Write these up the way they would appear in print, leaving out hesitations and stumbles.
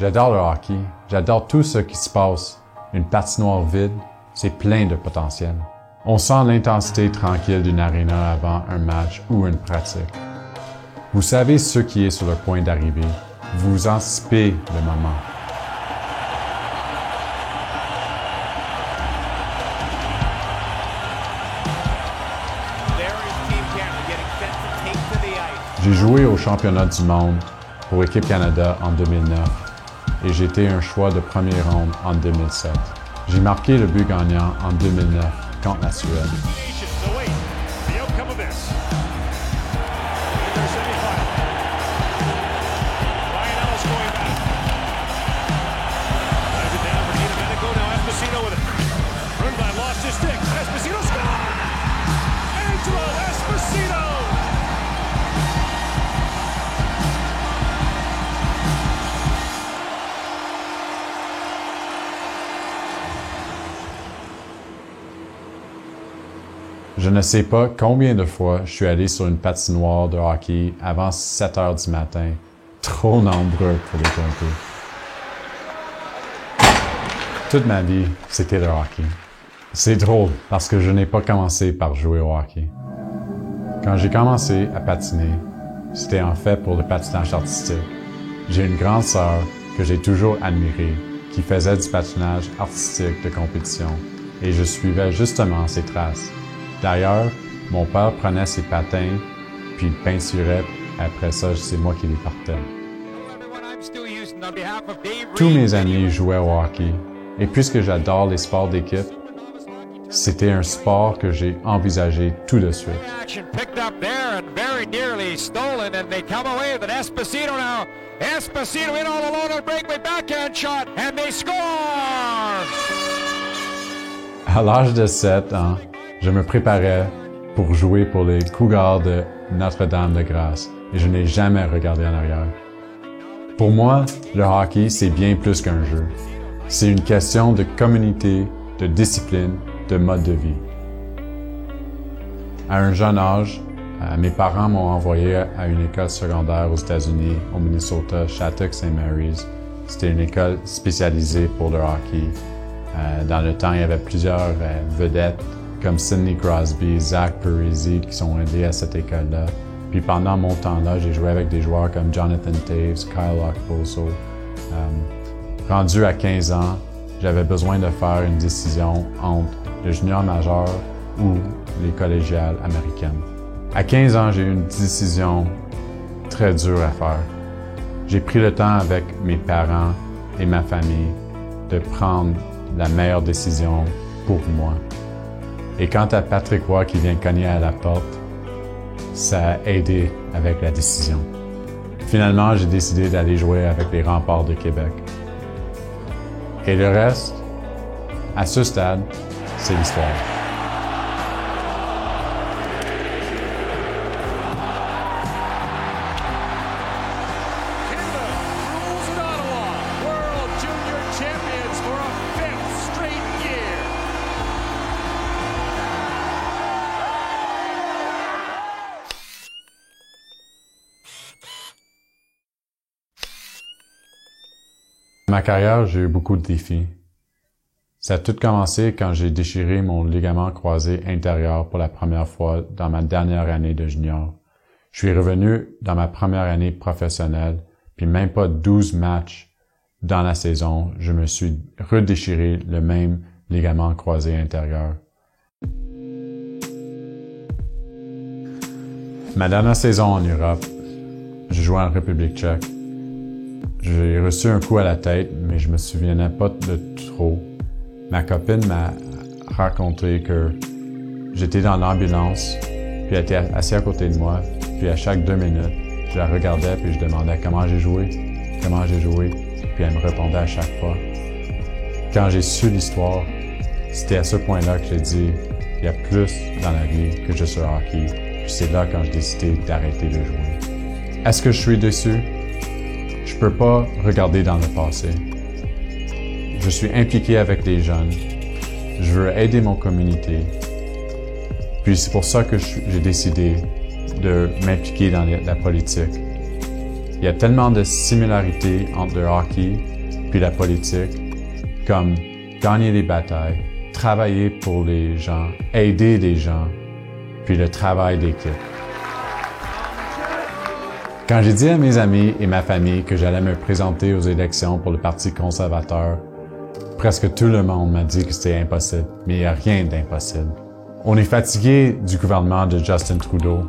J'adore le hockey, j'adore tout ce qui se passe. Une patinoire vide, c'est plein de potentiel. On sent l'intensité tranquille d'une aréna avant un match ou une pratique. Vous savez ce qui est sur le point d'arriver. Vous anticipez le moment. J'ai joué au championnat du monde pour Équipe Canada en 2009 et j'ai été un choix de première ronde en 2007. J'ai marqué le but gagnant en 2009 contre la Suède. Je ne sais pas combien de fois je suis allé sur une patinoire de hockey avant 7 heures du matin. Trop nombreux pour les compter. Toute ma vie, c'était le hockey. C'est drôle parce que je n'ai pas commencé par jouer au hockey. Quand j'ai commencé à patiner, c'était en fait pour le patinage artistique. J'ai une grande sœur que j'ai toujours admirée, qui faisait du patinage artistique de compétition, et je suivais justement ses traces. D'ailleurs, mon père prenait ses patins, puis il peinturait. Après ça, c'est moi qui les partais. Tous mes amis jouaient au hockey, et puisque j'adore les sports d'équipe, c'était un sport que j'ai envisagé tout de suite. À l'âge de 7 ans, je me préparais pour jouer pour les Cougars de Notre-Dame-de-Grâce et je n'ai jamais regardé en arrière. Pour moi, le hockey, c'est bien plus qu'un jeu. C'est une question de communauté, de discipline, de mode de vie. À un jeune âge, mes parents m'ont envoyé à une école secondaire aux États-Unis, au Minnesota, Shattuck St. Mary's. C'était une école spécialisée pour le hockey. Dans le temps, il y avait plusieurs vedettes comme Sidney Crosby, Zach Parise qui sont allés à cette école-là. Puis pendant mon temps-là, j'ai joué avec des joueurs comme Jonathan Toews, Kyle Okposo. Rendu à 15 ans, j'avais besoin de faire une décision entre le junior majeur ou les collégiales américaines. À 15 ans, j'ai eu une décision très dure à faire. J'ai pris le temps avec mes parents et ma famille de prendre la meilleure décision pour moi. Et quant à Patrick Roy qui vient cogner à la porte, ça a aidé avec la décision. Finalement, j'ai décidé d'aller jouer avec les Remparts de Québec. Et le reste, à ce stade, c'est l'histoire. Dans ma carrière, j'ai eu beaucoup de défis. Ça a tout commencé quand j'ai déchiré mon ligament croisé intérieur pour la première fois dans ma dernière année de junior. Je suis revenu dans ma première année professionnelle, puis même pas 12 matchs dans la saison, je me suis redéchiré le même ligament croisé intérieur. Ma dernière saison en Europe, j'ai joué en République tchèque. J'ai reçu un coup à la tête, mais je me souvenais pas de trop. Ma copine m'a raconté que j'étais dans l'ambulance, puis elle était assise à côté de moi, puis à chaque 2 minutes, je la regardais puis je demandais comment j'ai joué, puis elle me répondait à chaque fois. Quand j'ai su l'histoire, c'était à ce point-là que j'ai dit, il y a plus dans la vie que juste le hockey, puis c'est là quand j'ai décidé d'arrêter de jouer. Est-ce que je suis déçu? Je peux pas regarder dans le passé. Je suis impliqué avec les jeunes. Je veux aider mon communauté. Puis c'est pour ça que j'ai décidé de m'impliquer dans la politique. Il y a tellement de similarités entre le hockey puis la politique, comme gagner des batailles, travailler pour les gens, aider les gens, puis le travail d'équipe. Quand j'ai dit à mes amis et ma famille que j'allais me présenter aux élections pour le Parti conservateur, presque tout le monde m'a dit que c'était impossible, mais il n'y a rien d'impossible. On est fatigué du gouvernement de Justin Trudeau,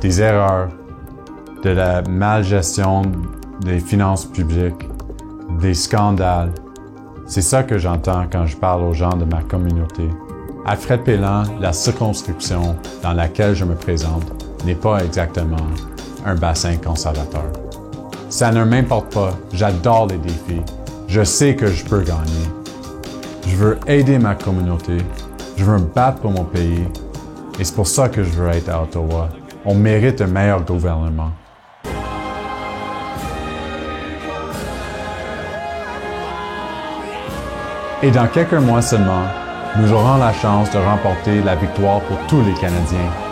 des erreurs, de la malgestion des finances publiques, des scandales. C'est ça que j'entends quand je parle aux gens de ma communauté. Alfred Pélan, la circonscription dans laquelle je me présente, n'est pas exactement un bassin conservateur. Ça ne m'importe pas, j'adore les défis. Je sais que je peux gagner. Je veux aider ma communauté. Je veux me battre pour mon pays. Et c'est pour ça que je veux être à Ottawa. On mérite un meilleur gouvernement. Et dans quelques mois seulement, nous aurons la chance de remporter la victoire pour tous les Canadiens.